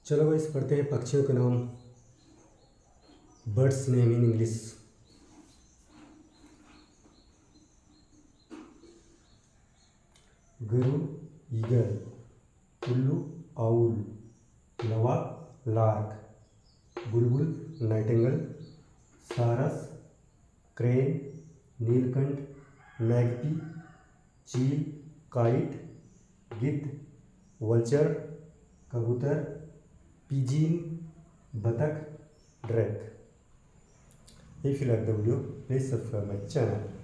चलो भाई पढ़ते हैं पक्षियों के नाम। Birds name in English. गरुड़ ईगल, उल्लू आउल, लवा लार्क, बुलबुल नाइटिंगेल, सारस क्रेन, नीलकंठ मैगपी, चील काइट, गिद्ध वल्चर, कबूतर पिजीन, बतख ड्रैक। If you like the video, please subscribe my channel.